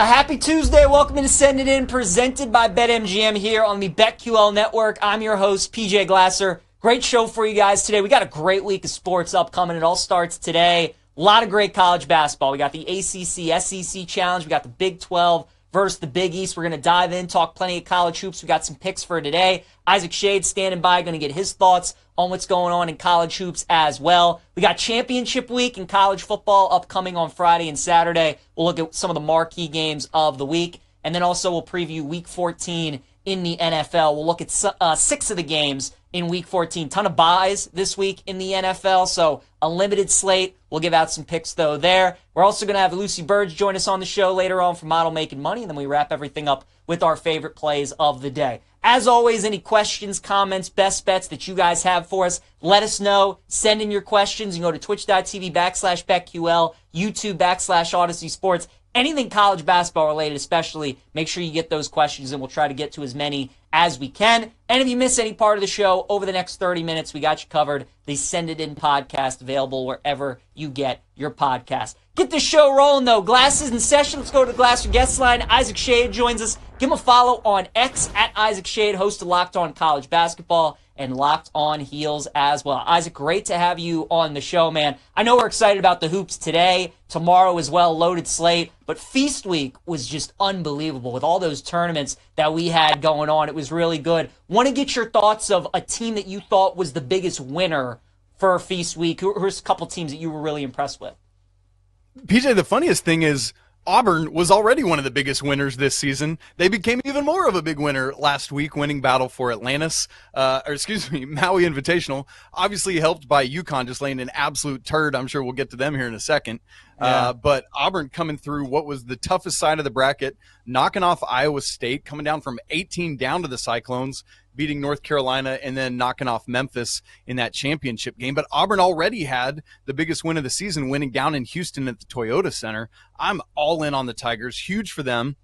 A happy Tuesday. Welcome to Send It In, presented by BetMGM here on the BetQL network. I'm your host, PJ Glasser. Great show for you guys today. We got a great week of sports upcoming. It all starts today. A lot of great college basketball. We got the ACC, SEC Challenge. We got the Big 12 versus the Big East. We're going to dive in, talk plenty of college hoops. We got some picks for today. Isaac Schade standing by, going to get his thoughts on what's going on in college hoops as well. We got championship week in college football upcoming on Friday and Saturday. We'll look at some of the marquee games of the week. And then also we'll preview week 14 in the NFL. We'll look at 6 of the games in week 14. Ton of buys this week in the NFL, so a limited slate. We'll give out some picks, though, there. We're also going to have Lucy Burdge join us on the show later on for Model Making Money, and then we wrap everything up with our favorite plays of the day. As always, any questions, comments, best bets that you guys have for us, let us know. Send in your questions. You can go to twitch.tv/BetQL, YouTube /Odyssey Sports. Anything college basketball related especially, make sure you get those questions, and we'll try to get to as many as we can. And if you miss any part of the show, over the next 30 minutes, we got you covered. The Send It In podcast available wherever you get your podcast. Get this show rolling, though. Glasses in session. Let's go to the Glasser guest line. Isaac Schade joins us. Give him a follow on X at Isaac Schade, host of Locked On College Basketball and Locked On Heels as well. Isaac, great to have you on the show, man. I know we're excited about the hoops today, tomorrow as well, loaded slate, but Feast Week was just unbelievable with all those tournaments that we had going on. It was really good. Want to get your thoughts of a team that you thought was the biggest winner for Feast Week. Who's a couple teams that you were really impressed with? PJ, the funniest thing is Auburn was already one of the biggest winners this season. They became even more of a big winner last week, winning Battle for Atlantis, Maui Invitational, obviously helped by UConn just laying an absolute turd. I'm sure we'll get to them here in a second. Yeah. But Auburn coming through what was the toughest side of the bracket, knocking off Iowa State, coming down from 18 down to the Cyclones, beating North Carolina, and then knocking off Memphis in that championship game. But Auburn already had the biggest win of the season, winning down in Houston at the Toyota Center. I'm all in on the Tigers. Huge for them.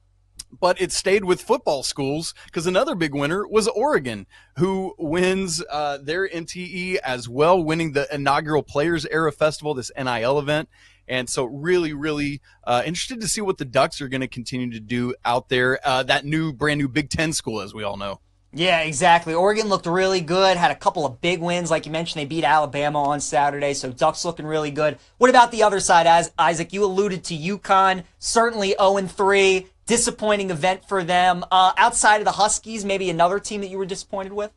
But it stayed with football schools because another big winner was Oregon, who wins their NTE as well, winning the inaugural Players Era Festival, this NIL event. And so really, really interested to see what the Ducks are going to continue to do out there, that brand new Big Ten school, as we all know. Yeah, exactly. Oregon looked really good, had a couple of big wins. Like you mentioned, they beat Alabama on Saturday, so Ducks looking really good. What about the other side, Isaac? You alluded to UConn, certainly 0-3, disappointing event for them. Outside of the Huskies, maybe another team that you were disappointed with?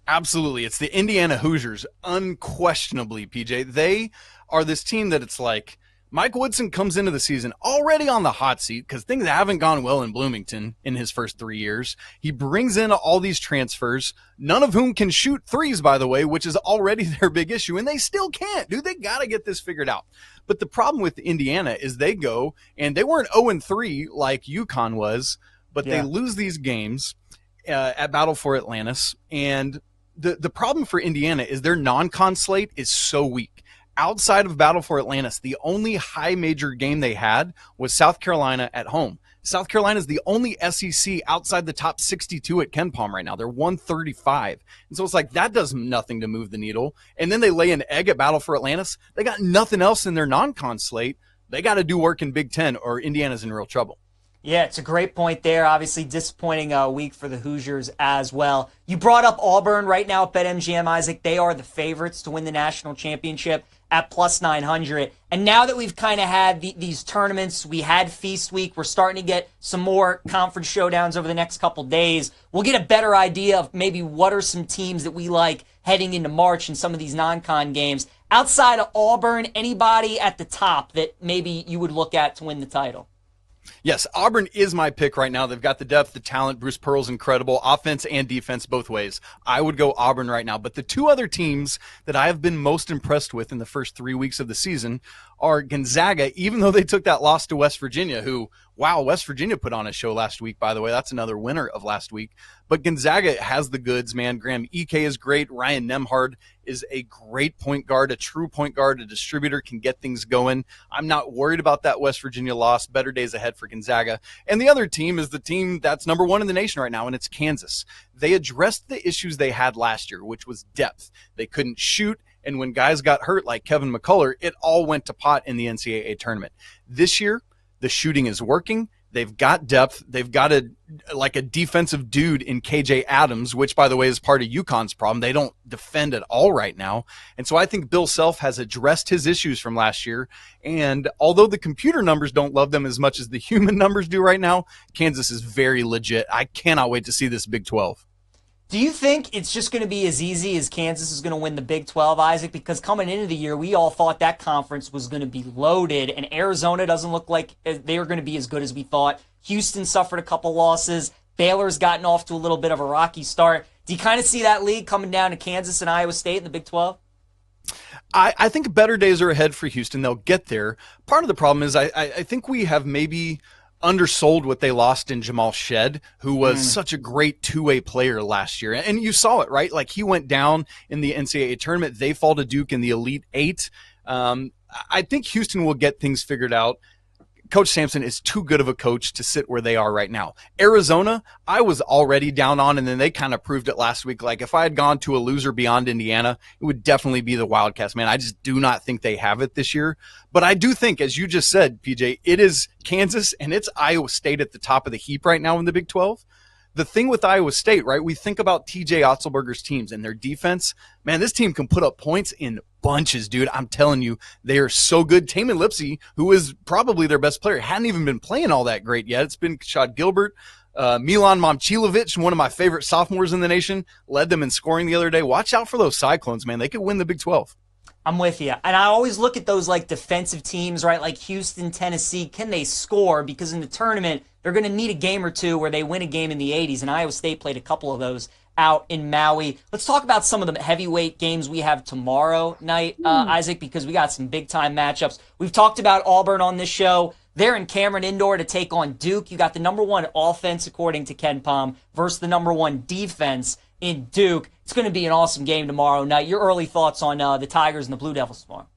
Absolutely. It's the Indiana Hoosiers, unquestionably, PJ. They are this team that it's like, Mike Woodson comes into the season already on the hot seat because things haven't gone well in Bloomington in his first 3 years. He brings in all these transfers, none of whom can shoot threes, by the way, which is already their big issue, and they still can't. Dude, they got to get this figured out. But the problem with Indiana is they go, and they weren't 0-3 like UConn was, but they lose these games at Battle for Atlantis. And the problem for Indiana is their non-con slate is so weak. Outside of Battle for Atlantis, the only high major game they had was South Carolina at home. South Carolina is the only SEC outside the top 62 at Ken Palm right now. They're 135. And so it's like that does nothing to move the needle. And then they lay an egg at Battle for Atlantis. They got nothing else in their non-con slate. They got to do work in Big Ten or Indiana's in real trouble. Yeah, it's a great point there. Obviously, disappointing week for the Hoosiers as well. You brought up Auburn right now at BetMGM, Isaac. They are the favorites to win the national championship at plus 900. And now that we've kind of had these tournaments, we had Feast Week, we're starting to get some more conference showdowns over the next couple days. We'll get a better idea of maybe what are some teams that we like heading into March in some of these non-con games. Outside of Auburn, anybody at the top that maybe you would look at to win the title? Yes, Auburn is my pick right now. They've got the depth, the talent. Bruce Pearl's incredible. Offense and defense both ways. I would go Auburn right now. But the two other teams that I have been most impressed with in the first 3 weeks of the season are Gonzaga, even though they took that loss to West Virginia, who, wow, West Virginia put on a show last week, by the way. That's another winner of last week. But Gonzaga has the goods, man. Graham Ike is great. Ryan Nembhard is a great point guard, a true point guard, a distributor, can get things going. I'm not worried about that West Virginia loss. Better days ahead for Gonzaga. And the other team is the team that's number one in the nation right now, and it's Kansas. They addressed the issues they had last year, which was depth. They couldn't shoot. And when guys got hurt like Kevin McCullough, it all went to pot in the NCAA tournament. This year, the shooting is working. They've got depth. They've got a defensive dude in KJ Adams, which, by the way, is part of UConn's problem. They don't defend at all right now. And so I think Bill Self has addressed his issues from last year. And although the computer numbers don't love them as much as the human numbers do right now, Kansas is very legit. I cannot wait to see this Big 12. Do you think it's just going to be as easy as Kansas is going to win the Big 12, Isaac? Because coming into the year, we all thought that conference was going to be loaded, and Arizona doesn't look like they were going to be as good as we thought. Houston suffered a couple losses. Baylor's gotten off to a little bit of a rocky start. Do you kind of see that league coming down to Kansas and Iowa State in the Big 12? I think better days are ahead for Houston. They'll get there. Part of the problem is I think we have maybe undersold what they lost in Jamal Schade, who was such a great two-way player last year. And you saw it, right? Like, he went down in the NCAA tournament. They fall to Duke in the Elite Eight. I think Houston will get things figured out. Coach Sampson is too good of a coach to sit where they are right now. Arizona, I was already down on, and then they kind of proved it last week. Like, if I had gone to a loser beyond Indiana, it would definitely be the Wildcats, man. I just do not think they have it this year. But I do think, as you just said, PJ, it is Kansas and it's Iowa State at the top of the heap right now in the Big 12. The thing with Iowa State, right, we think about TJ Otzelberger's teams and their defense. Man, this team can put up points in bunches, dude. I'm telling you, they are so good. Taman Lipsey, who is probably their best player, hadn't even been playing all that great yet. It's been Shad Gilbert. Milan Momcilovic, one of my favorite sophomores in the nation, led them in scoring the other day. Watch out for those Cyclones, man. They could win the Big 12. I'm with you. And I always look at those like defensive teams, right? Like Houston, Tennessee. Can they score? Because in the tournament, they're going to need a game or two where they win a game in the 80s. And Iowa State played a couple of those out in Maui. Let's talk about some of the heavyweight games we have tomorrow night, Isaac, because we got some big-time matchups. We've talked about Auburn on this show. They're in Cameron Indoor to take on Duke. You got the number one offense, according to Ken Pom, versus the number one defense in Duke. It's going to be an awesome game tomorrow night. Your early thoughts on the Tigers and the Blue Devils tomorrow?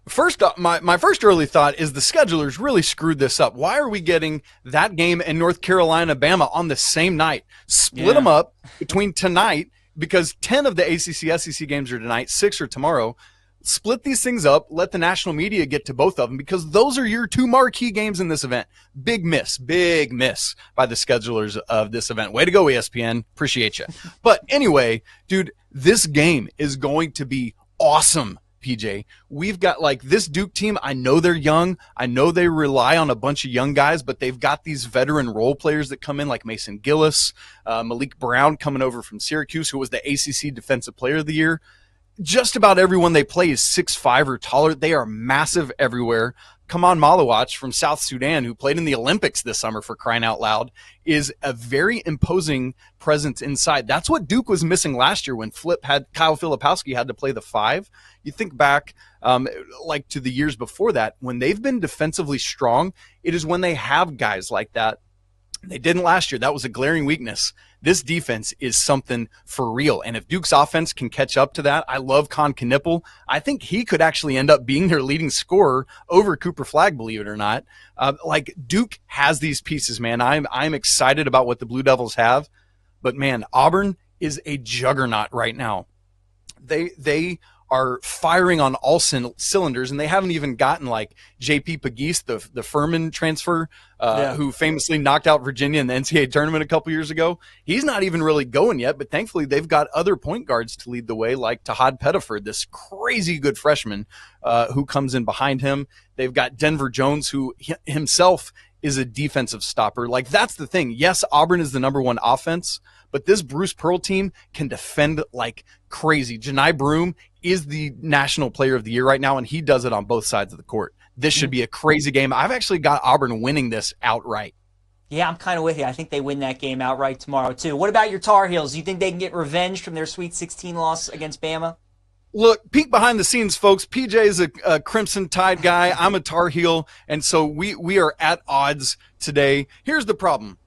First, my first early thought is the schedulers really screwed this up. Why are we getting that game and North Carolina, Bama on the same night? Split them up between tonight, because 10 of the ACC, SEC games are tonight, 6 are tomorrow. Split these things up, let the national media get to both of them, because those are your two marquee games in this event. Big miss by the schedulers of this event. Way to go, ESPN. Appreciate you. But anyway, dude, this game is going to be awesome, PJ. We've got like this Duke team. I know they're young. I know they rely on a bunch of young guys, but they've got these veteran role players that come in like Mason Gillis, Malik Brown coming over from Syracuse, who was the ACC Defensive Player of the Year. Just about everyone they play is 6'5" or taller. They are massive everywhere. Kaman Malawach from South Sudan, who played in the Olympics this summer, for crying out loud, is a very imposing presence inside. That's what Duke was missing last year when Kyle Filipowski had to play the 5. You think back like to the years before that, when they've been defensively strong, it is when they have guys like that. They didn't last year. That was a glaring weakness. This defense is something for real. And if Duke's offense can catch up to that, I love Con Knipple. I think he could actually end up being their leading scorer over Cooper Flagg, believe it or not. Like, Duke has these pieces, man. I'm excited about what the Blue Devils have. But, man, Auburn is a juggernaut right now. They are firing on all cylinders, and they haven't even gotten like J.P. Pegues, the Furman transfer, who famously knocked out Virginia in the NCAA tournament a couple years ago. He's not even really going yet, but thankfully they've got other point guards to lead the way, like Tahad Pettiford, this crazy good freshman who comes in behind him. They've got Denver Jones, who himself is a defensive stopper. Like, that's the thing. Yes, Auburn is the number one offense, but this Bruce Pearl team can defend like crazy. Janai Broome is the national player of the year right now, and he does it on both sides of the court. This should be a crazy game. I've actually got Auburn winning this outright. Yeah, I'm kind of with you. I think they win that game outright tomorrow, too. What about your Tar Heels? Do you think they can get revenge from their Sweet 16 loss against Bama? Look, peek behind the scenes, folks. PJ is a Crimson Tide guy. I'm a Tar Heel, and so we are at odds today. Here's the problem.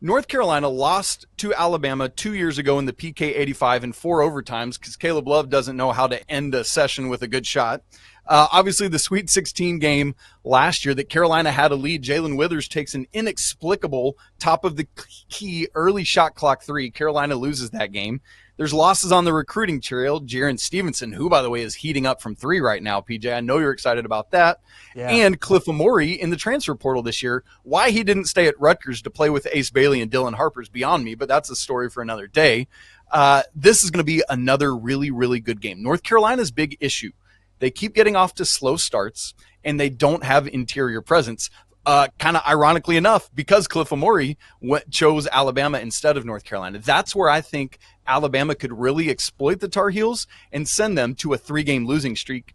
North Carolina lost to Alabama 2 years ago in the PK 85 in 4 overtimes because Caleb Love doesn't know how to end a session with a good shot. Obviously, the Sweet 16 game last year that Carolina had a lead, Jalen Withers takes an inexplicable top of the key early shot clock 3. Carolina loses that game. There's losses on the recruiting trail. Jaron Stevenson, who, by the way, is heating up from 3 right now, PJ. I know you're excited about that. Yeah. And Cliff Amori in the transfer portal this year. Why he didn't stay at Rutgers to play with Ace Bailey and Dylan Harper is beyond me, but that's a story for another day. This is going to be another really, really good game. North Carolina's big issue. They keep getting off to slow starts, and they don't have interior presence. Kind of ironically enough, because Cliff Amori chose Alabama instead of North Carolina. That's where I think Alabama could really exploit the Tar Heels and send them to a 3-game losing streak.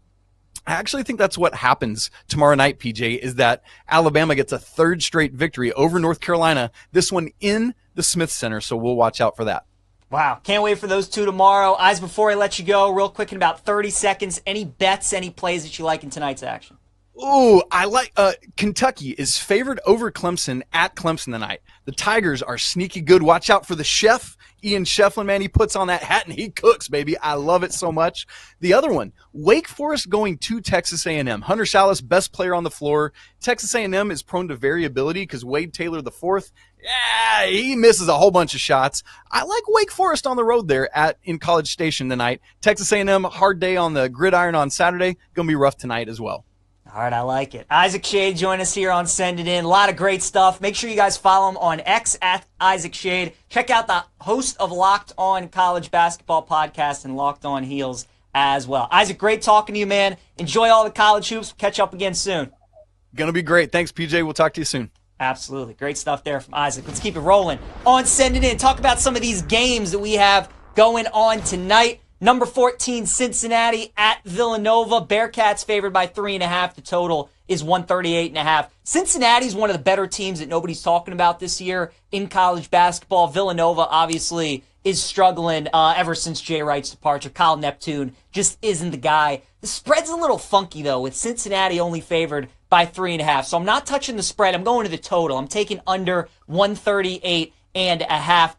I actually think that's what happens tomorrow night, PJ, is that Alabama gets a 3rd straight victory over North Carolina, this one in the Smith Center, so we'll watch out for that. Wow, can't wait for those two tomorrow. Eyes, before I let you go, real quick in about 30 seconds, any bets, any plays that you like in tonight's action? Ooh, I like Kentucky is favored over Clemson at Clemson tonight. The Tigers are sneaky good. Watch out for the chef, Ian Shefflin, man. He puts on that hat and he cooks, baby. I love it so much. The other one, Wake Forest going to Texas A&M. Hunter Shallis, best player on the floor. Texas A&M is prone to variability because Wade Taylor IV, yeah, he misses a whole bunch of shots. I like Wake Forest on the road there in College Station tonight. Texas A&M, hard day on the gridiron on Saturday. Going to be rough tonight as well. All right, I like it. Isaac Schade join us here on Send It In. A lot of great stuff. Make sure you guys follow him on X at Isaac Schade. Check out the host of Locked On College Basketball Podcast and Locked On Heels as well. Isaac, great talking to you, man. Enjoy all the college hoops. Catch up again soon. Going to be great. Thanks, PJ. We'll talk to you soon. Absolutely. Great stuff there from Isaac. Let's keep it rolling on Send It In. Talk about some of these games that we have going on tonight. Number 14, Cincinnati at Villanova. Bearcats favored by 3.5. The total is 138.5. Cincinnati's one of the better teams that nobody's talking about this year in college basketball. Villanova obviously is struggling ever since Jay Wright's departure. Kyle Neptune just isn't the guy. The spread's a little funky, though, with Cincinnati only favored by 3.5. So I'm not touching the spread. I'm going to the total. I'm taking under 138.5.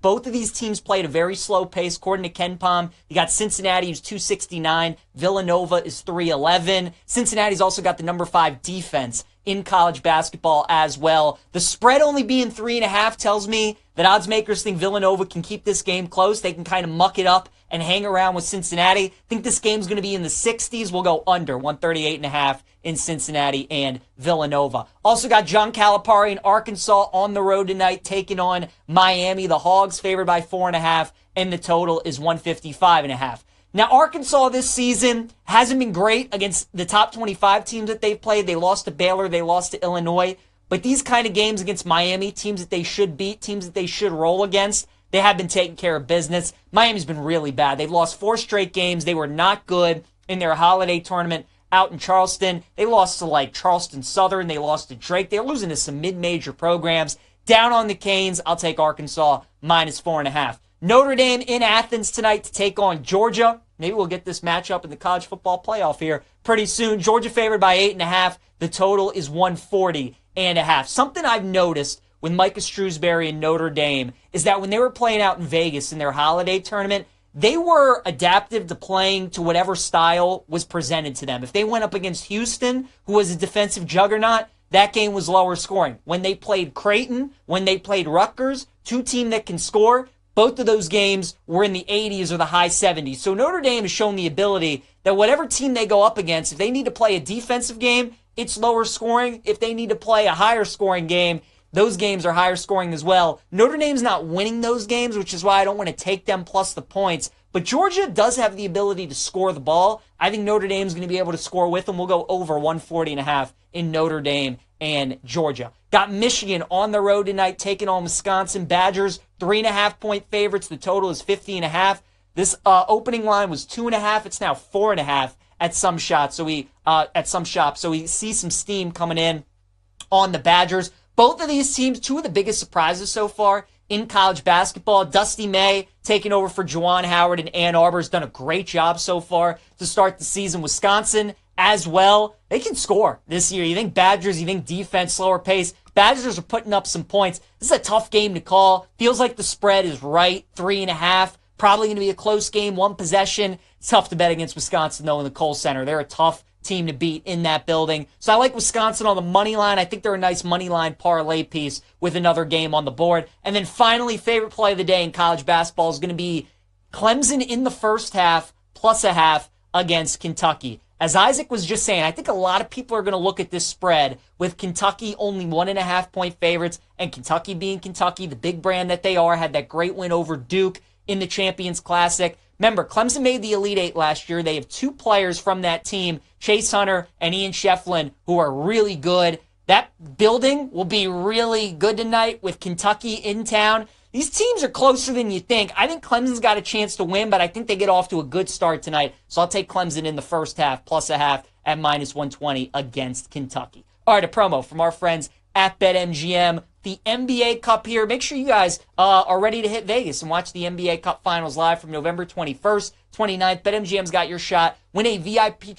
Both of these teams played a very slow pace. According to Ken Pom, you got Cincinnati, who's 269. Villanova is 311. Cincinnati's also got the number 5 defense in college basketball as well. The spread only being 3.5 tells me that odds makers think Villanova can keep this game close. They can kind of muck it up and hang around with Cincinnati. I think this game's going to be in the 60s. We'll go under 138.5 in Cincinnati and Villanova. Also got John Calipari in Arkansas on the road tonight, taking on Miami. The Hogs favored by 4.5, and the total is 155.5. Now, Arkansas this season hasn't been great against the top 25 teams that they've played. They lost to Baylor. They lost to Illinois. But these kind of games against Miami, teams that they should beat, teams that they should roll against, they have been taking care of business. Miami's been really bad. They've lost 4 straight games. They were not good in their holiday tournament out in Charleston. They lost to Charleston Southern. They lost to Drake. They're losing to some mid-major programs. Down on the Canes, I'll take Arkansas minus 4.5. Notre Dame in Athens tonight to take on Georgia. Maybe we'll get this matchup in the college football playoff here pretty soon. Georgia favored by 8.5. The total is 140.5. Something I've noticed with Micah Shrewsbury and Notre Dame is that when they were playing out in Vegas in their holiday tournament, they were adaptive to playing to whatever style was presented to them. If they went up against Houston, who was a defensive juggernaut, that game was lower scoring. When they played Creighton, when they played Rutgers, 2 teams that can score, both of those games were in the 80s or the high 70s. So Notre Dame has shown the ability that whatever team they go up against, if they need to play a defensive game, it's lower scoring. If they need to play a higher scoring game, those games are higher scoring as well. Notre Dame's not winning those games, which is why I don't want to take them plus the points. But Georgia does have the ability to score the ball. I think Notre Dame's going to be able to score with them. We'll go over 140.5 in Notre Dame and Georgia. Got Michigan on the road tonight, taking on Wisconsin. Badgers, 3.5-point favorites. The total is 50.5. This opening line was 2.5. It's now 4.5 at some shops. So we see some steam coming in on the Badgers. Both of these teams, 2 of the biggest surprises so far in college basketball. Dusty May taking over for Juwan Howard in Ann Arbor has done a great job so far to start the season. Wisconsin as well. They can score this year. You think Badgers, you think defense, slower pace. Badgers are putting up some points. This is a tough game to call. Feels like the spread is right, 3.5. Probably going to be a close game, 1 possession. It's tough to bet against Wisconsin, though, in the Kohl Center. They're a tough team to beat in that building. So I like Wisconsin on the money line. I think they're a nice money line parlay piece with another game on the board. And then finally, favorite play of the day in college basketball is going to be Clemson in the first half, plus a half against Kentucky. As Isaac was just saying, I think a lot of people are going to look at this spread with Kentucky only 1.5-point favorites, and Kentucky being Kentucky, the big brand that they are, had that great win over Duke in the Champions Classic. Remember, Clemson made the Elite Eight last year. They have two players from that team, Chase Hunter and Ian Shefflin, who are really good. That building will be really good tonight with Kentucky in town. These teams are closer than you think. I think Clemson's got a chance to win, but I think they get off to a good start tonight. So I'll take Clemson in the first half, plus a half at -120 against Kentucky. All right, a promo from our friends at BetMGM. The NBA Cup here. Make sure you guys are ready to hit Vegas and watch the NBA Cup Finals live from November 21st, 29th. BetMGM's got your shot. Win a VIP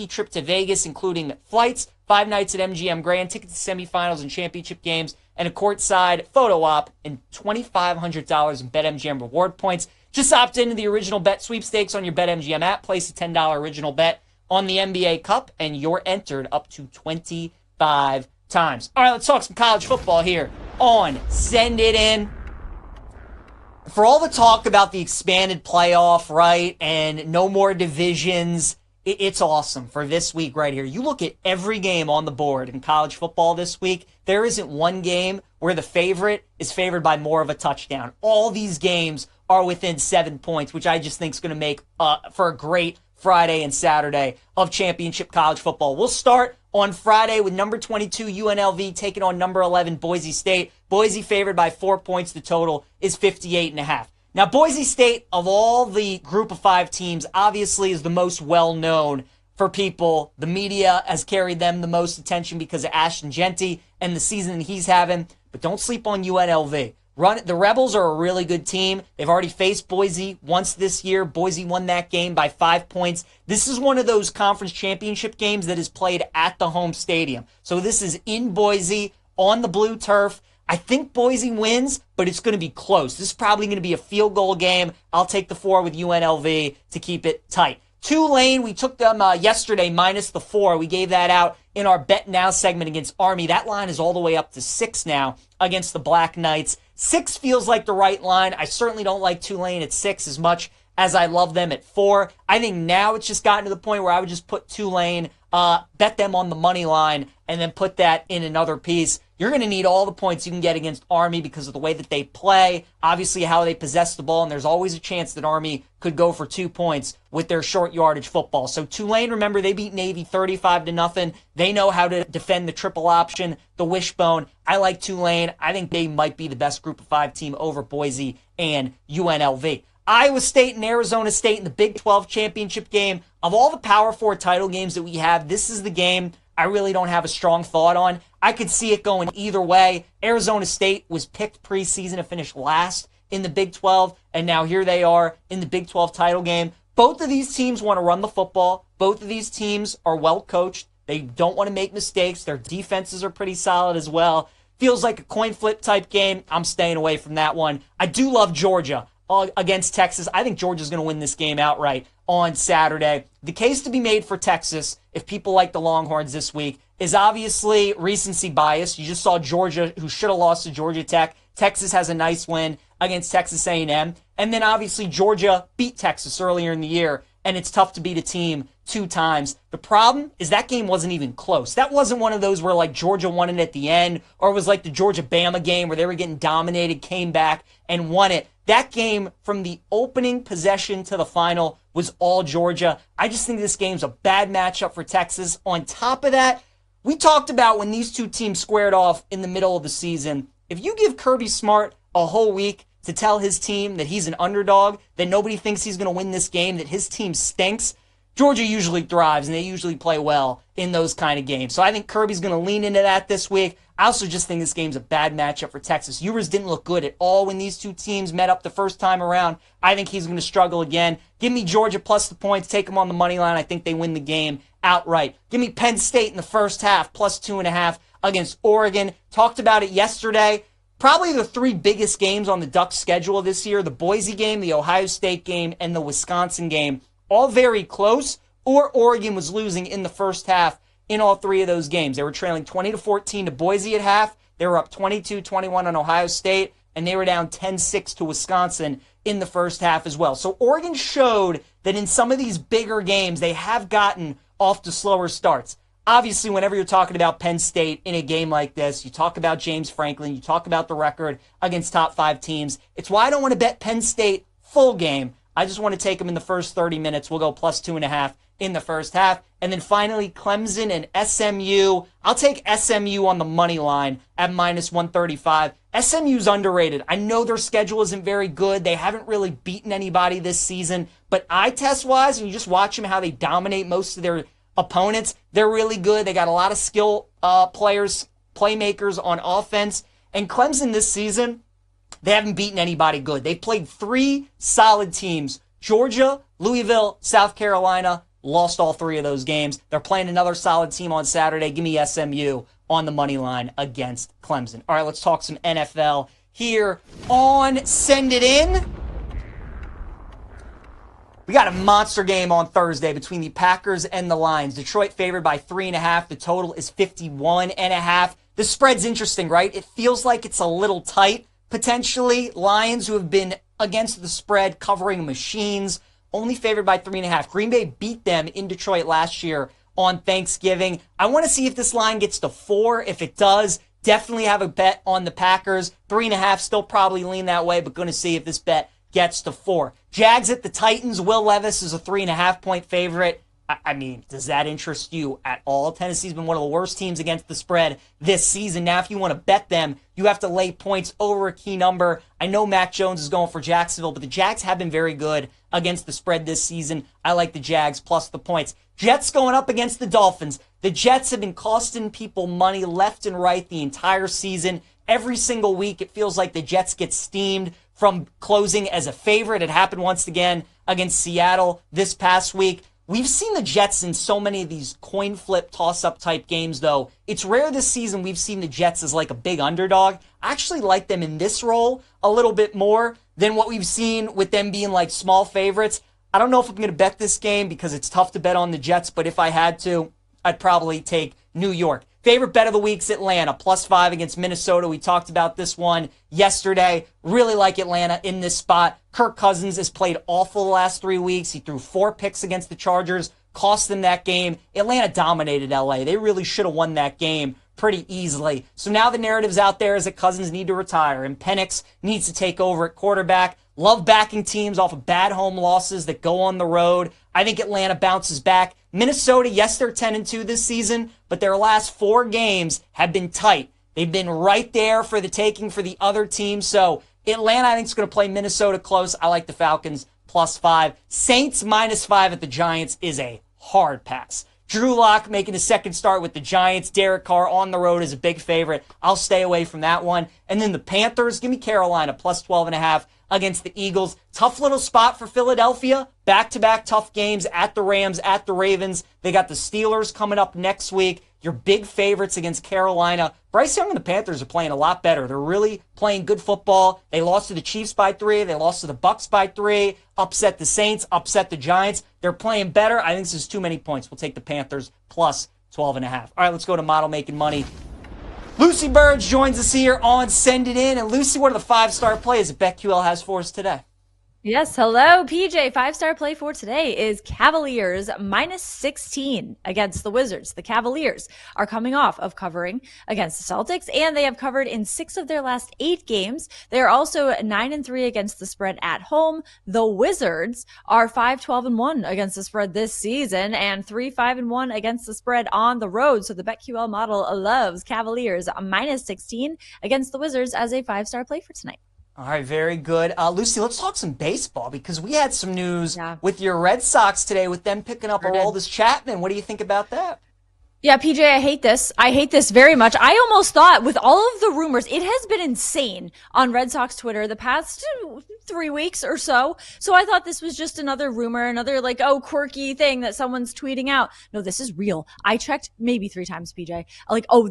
trip to Vegas, including flights, 5 nights at MGM Grand, tickets to semifinals and championship games, and a courtside photo op, and $2,500 in BetMGM reward points. Just opt into the original bet sweepstakes on your BetMGM app. Place a $10 original bet on the NBA Cup, and you're entered up to 25 times. All right, let's talk some college football here on Send It In. For all the talk about the expanded playoff, right, and no more divisions, it's awesome for this week right here. You look at every game on the board in college football this week, there isn't one game where the favorite is favored by more of a touchdown. All these games are within 7 points, which I just think is going to make for a great Friday and Saturday of championship college football. We'll start on Friday with number 22 UNLV taking on number 11 Boise State. Boise favored by 4 points. The total is 58.5. Now, Boise State, of all the group of 5 teams, obviously is the most well-known for people. The media has carried them the most attention because of Ashton Genty and the season he's having. But don't sleep on UNLV. The Rebels are a really good team. They've already faced Boise once this year. Boise won that game by 5 points. This is one of those conference championship games that is played at the home stadium. So this is in Boise on the blue turf. I think Boise wins, but it's going to be close. This is probably going to be a field goal game. I'll take the 4 with UNLV to keep it tight. Tulane, we took them yesterday minus the 4. We gave that out in our Bet Now segment against Army. That line is all the way up to 6 now against the Black Knights. 6 feels like the right line. I certainly don't like Tulane at 6 as much as I love them at 4. I think now it's just gotten to the point where I would just put Tulane, bet them on the money line, and then put that in another piece. You're going to need all the points you can get against Army because of the way that they play, obviously how they possess the ball, and there's always a chance that Army could go for 2 points with their short yardage football. So Tulane, remember, they beat Navy 35-0. They know how to defend the triple option, the wishbone. I like Tulane. I think they might be the best group of 5 team over Boise and UNLV. Iowa State and Arizona State in the Big 12 championship game. Of all the Power 4 title games that we have, this is the game I really don't have a strong thought on. I could see it going either way. Arizona State was picked preseason to finish last in the Big 12, and now here they are in the Big 12 title game. Both of these teams want to run the football. Both of these teams are well coached. They don't want to make mistakes. Their defenses are pretty solid as well. Feels like a coin flip type game. I'm staying away from that one. I do love Georgia against Texas. I think Georgia's going to win this game outright on Saturday. The case to be made for Texas, if people like the Longhorns this week, is obviously recency bias. You just saw Georgia, who should have lost to Georgia Tech. Texas has a nice win against Texas A&M. And then obviously Georgia beat Texas earlier in the year, and it's tough to beat a team 2 times. The problem is that game wasn't even close. That wasn't one of those where like Georgia won it at the end, or it was like the Georgia-Bama game where they were getting dominated, came back and won it. That game from the opening possession to the final was all Georgia. I just think this game's a bad matchup for Texas. On top of that, we talked about when these 2 teams squared off in the middle of the season. If you give Kirby Smart a whole week to tell his team that he's an underdog, that nobody thinks he's going to win this game, that his team stinks, Georgia usually thrives, and they usually play well in those kind of games. So I think Kirby's going to lean into that this week. I also just think this game's a bad matchup for Texas. Ewers didn't look good at all when these 2 teams met up the first time around. I think he's going to struggle again. Give me Georgia plus the points. Take them on the money line. I think they win the game outright. Give me Penn State in the first half, plus 2.5 against Oregon. Talked about it yesterday. Probably the 3 biggest games on the Ducks' schedule this year, the Boise game, the Ohio State game, and the Wisconsin game. All very close, or Oregon was losing in the first half in all 3 of those games. They were trailing 20-14 to Boise at half. They were up 22-21 on Ohio State. and they were down 10-6 to Wisconsin in the first half as well. So Oregon showed that in some of these bigger games, they have gotten off to slower starts. Obviously, whenever you're talking about Penn State in a game like this, you talk about James Franklin, you talk about the record against top 5 teams. It's why I don't want to bet Penn State full game. I just want to take them in the first 30 minutes. We'll go plus 2.5 in the first half. And then finally, Clemson and SMU. I'll take SMU on the money line at minus 135. SMU's underrated. I know their schedule isn't very good. They haven't really beaten anybody this season. But eye test-wise, and you just watch them how they dominate most of their opponents, they're really good. They got a lot of skill players, playmakers on offense. And Clemson this season, they haven't beaten anybody good. They played 3 solid teams. Georgia, Louisville, South Carolina, lost all 3 of those games. They're playing another solid team on Saturday. Give me SMU on the money line against Clemson. All right, let's talk some NFL here on Send It In. We got a monster game on Thursday between the Packers and the Lions. Detroit favored by 3.5. The total is 51.5. The spread's interesting, right? It feels like it's a little tight, potentially. Lions, who have been against the spread, covering machines, only favored by 3.5. Green Bay beat them in Detroit last year on Thanksgiving. I want to see if this line gets to 4. If it does, definitely have a bet on the Packers. 3.5, still probably lean that way, but going to see if this bet gets to 4. Jags at the Titans. Will Levis is a 3.5 point favorite. I mean, does that interest you at all? Tennessee's been one of the worst teams against the spread this season. Now, if you want to bet them, you have to lay points over a key number. I know Mac Jones is going for Jacksonville, but the Jags have been very good against the spread this season. I like the Jags plus the points. Jets going up against the Dolphins. The Jets have been costing people money left and right the entire season. Every single week, it feels like the Jets get steamed from closing as a favorite. It happened once again against Seattle this past week. We've seen the Jets in so many of these coin flip toss-up type games, though. It's rare this season we've seen the Jets as like a big underdog. I actually like them in this role a little bit more than what we've seen with them being like small favorites. I don't know if I'm going to bet this game because it's tough to bet on the Jets, but if I had to, I'd probably take New York. Favorite bet of the week's Atlanta, +5 against Minnesota. We talked about this one yesterday. Really like Atlanta in this spot. Kirk Cousins has played awful the last 3 weeks. He threw 4 picks against the Chargers, cost them that game. Atlanta dominated LA. They really should have won that game pretty easily. So now the narrative's out there is that Cousins need to retire and Penix needs to take over at quarterback. Love backing teams off of bad home losses that go on the road. I think Atlanta bounces back. Minnesota, yes, they're 10-2 this season, but their last 4 games have been tight. They've been right there for the taking for the other team. So Atlanta, I think, is going to play Minnesota close. I like the Falcons +5. Saints -5 at the Giants is a hard pass. Drew Lock making a second start with the Giants. Derek Carr on the road is a big favorite. I'll stay away from that one. And then the Panthers, give me Carolina +12.5 against the Eagles. Tough little spot for Philadelphia. Back-to-back tough games at the Rams, at the Ravens. They got the Steelers coming up next week. Your big favorites against Carolina. Bryce Young and the Panthers are playing a lot better. They're really playing good football. They lost to the Chiefs by 3. They lost to the Bucks by 3. Upset the Saints. Upset the Giants. They're playing better. I think this is too many points. We'll take the Panthers +12.5. All right, let's go to Model Making Money. Lucy Burdge joins us here on Send It In. And Lucy, what are the 5-star plays that BetQL has for us today? Yes, hello, PJ. 5-star play for today is Cavaliers -16 against the Wizards. The Cavaliers are coming off of covering against the Celtics, and they have covered in 6 of their last 8 games. They are also 9-3 against the spread at home. The Wizards are 5-12-1 against the spread this season, and 3-5-1 against the spread on the road. So the BetQL model loves Cavaliers -16 against the Wizards as a 5-star play for tonight. All right, very good. Lucy, let's talk some baseball because we had some news with your Red Sox today with them picking up Aroldis Chapman. What do you think about that? Yeah, PJ, I hate this. I hate this very much. I almost thought with all of the rumors, it has been insane on Red Sox Twitter the past 3 weeks or so. So I thought this was just another rumor, another quirky thing that someone's tweeting out. No, this is real. I checked maybe 3 times, PJ.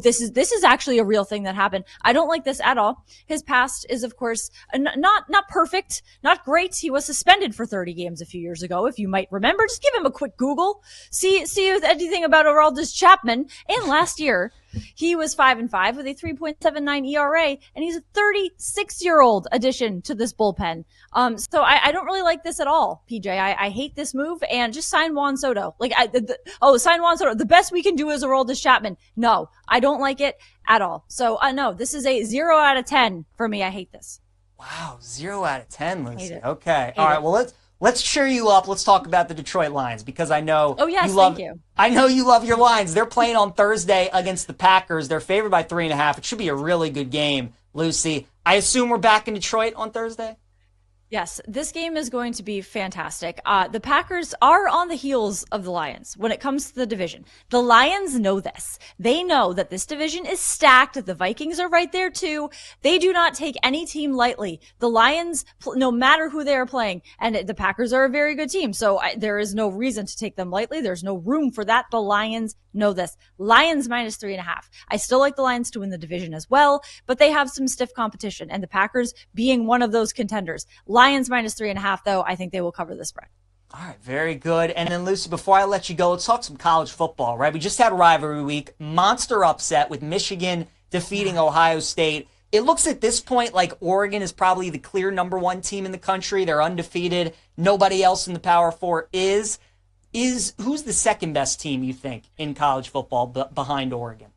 This is actually a real thing that happened. I don't like this at all. His past is, of course, not perfect, not great. He was suspended for 30 games a few years ago, if you might remember. Just give him a quick Google. See if anything about Aroldis Chapman Chapman. And last year, he was 5-5 with a 3.79 ERA, and he's a 36-year-old addition to this bullpen. So I don't really like this at all, PJ. I hate this move, and just sign Juan Soto. Sign Juan Soto. The best we can do is Aroldis Chapman. No, I don't like it at all. So no, this is a 0 out of 10 for me. I hate this. Wow, 0 out of 10, Lucy. Okay. All right, well, let's cheer you up. Let's talk about the Detroit Lions, because I know thank you. I know you love your Lions. They're playing on Thursday against the Packers. They're favored by 3.5. It should be a really good game, Lucy. I assume we're back in Detroit on Thursday? Yes, this game is going to be fantastic. The Packers are on the heels of the Lions when it comes to the division. The Lions know this. They know that this division is stacked. The Vikings are right there too. They do not take any team lightly. The Lions, no matter who they are playing, and the Packers are a very good team, so there is no reason to take them lightly. There's no room for that. The Lions know this. Lions minus 3.5. I still like the Lions to win the division as well, but they have some stiff competition, and the Packers being one of those contenders. Lions minus 3.5, though, I think they will cover the spread. All right, very good. And then, Lucy, before I let you go, let's talk some college football, right? We just had rivalry week. Monster upset with Michigan defeating Ohio State. It looks at this point like Oregon is probably the clear number one team in the country. They're undefeated. Nobody else in the Power Four is. Who's the second best team, you think, in college football behind Oregon?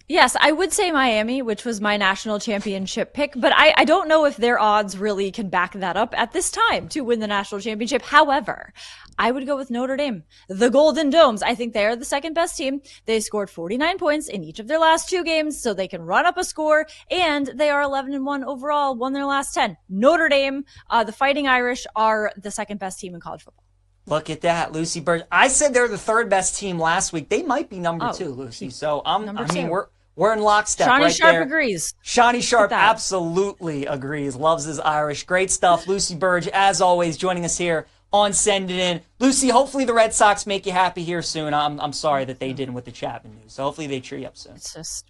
Yes, I would say Miami, which was my national championship pick, but I don't know if their odds really can back that up at this time to win the national championship. However, I would go with Notre Dame, the Golden Domes. I think they are the second best team. They scored 49 points in each of their last 2 games, so they can run up a score, and they are 11-1 overall, won their last 10. Notre Dame, the Fighting Irish, are the second best team in college football. Look at that, Lucy Burdge. I said they're the third best team last week. They might be number 2, Lucy. So we're in lockstep Shawnee right Sharp there. agrees. Shawnee Sharp absolutely agrees. Loves his Irish. Great stuff. Lucy Burdge, as always, joining us here on Send It In. Lucy, hopefully the Red Sox make you happy here soon. I'm sorry that they didn't with the Chapman news. So hopefully they cheer you up soon. It's just,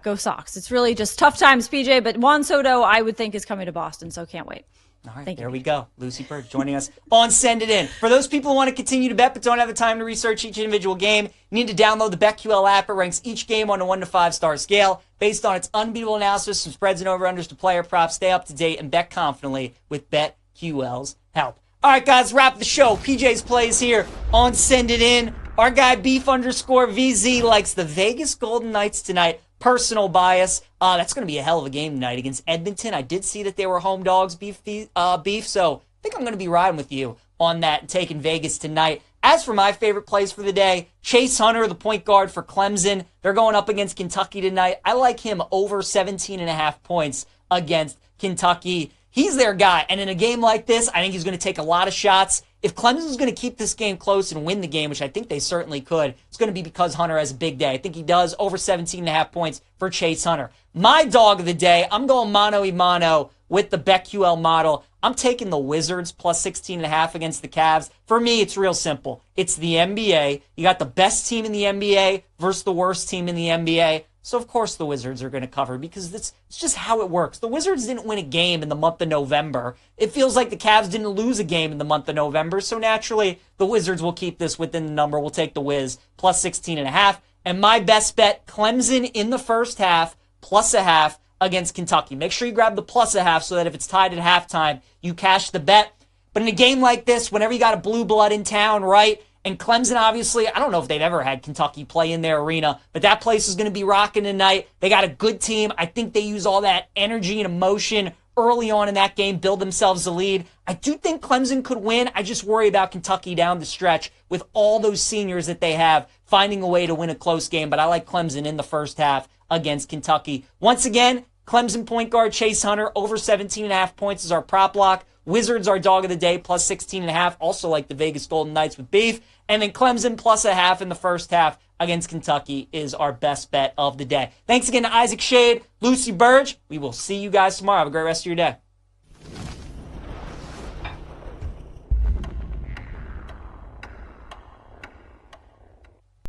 go Sox. It's really just tough times, PJ. But Juan Soto, I would think, is coming to Boston, so can't wait. All right, there we go. Lucy Burdge joining us on Send It In. For those people who want to continue to bet but don't have the time to research each individual game, you need to download the BetQL app. It ranks each game on a 1 to 5 star scale based on its unbeatable analysis from spreads and over-unders to player props. Stay up to date and bet confidently with BetQL's help. All right, guys, wrap the show. PJ's plays here on Send It In. Our guy Beef_VZ likes the Vegas Golden Knights tonight. Personal bias. That's going to be a hell of a game tonight against Edmonton. I did see that they were home dogs, Beef. So I think I'm going to be riding with you on that and taking Vegas tonight. As for my favorite plays for the day, Chase Hunter, the point guard for Clemson. They're going up against Kentucky tonight. I like him over 17.5 points against Kentucky. He's their guy. And in a game like this, I think he's going to take a lot of shots. If Clemson's going to keep this game close and win the game, which I think they certainly could, it's going to be because Hunter has a big day. I think he does over 17.5 points for Chase Hunter. My dog of the day, I'm going mano-a-mano with the BetQL model. I'm taking the Wizards plus 16.5 against the Cavs. For me, it's real simple. It's the NBA. You got the best team in the NBA versus the worst team in the NBA. So, of course, the Wizards are going to cover because it's just how it works. The Wizards didn't win a game in the month of November. It feels like the Cavs didn't lose a game in the month of November. So, naturally, the Wizards will keep this within the number. We'll take the Wiz plus 16.5. And my best bet, Clemson in the first half plus a half against Kentucky. Make sure you grab the plus a half so that if it's tied at halftime, you cash the bet. But in a game like this, whenever you got a blue blood in town, right? And Clemson, obviously, I don't know if they've ever had Kentucky play in their arena, but that place is going to be rocking tonight. They got a good team. I think they use all that energy and emotion early on in that game, build themselves a lead. I do think Clemson could win. I just worry about Kentucky down the stretch with all those seniors that they have finding a way to win a close game. But I like Clemson in the first half against Kentucky. Once again, Clemson point guard Chase Hunter over 17.5 points is our prop lock. Wizards, our dog of the day, plus 16.5. Also like the Vegas Golden Knights with Beef. And then Clemson plus a half in the first half against Kentucky is our best bet of the day. Thanks again to Isaac Schade, Lucy Burdge. We will see you guys tomorrow. Have a great rest of your day.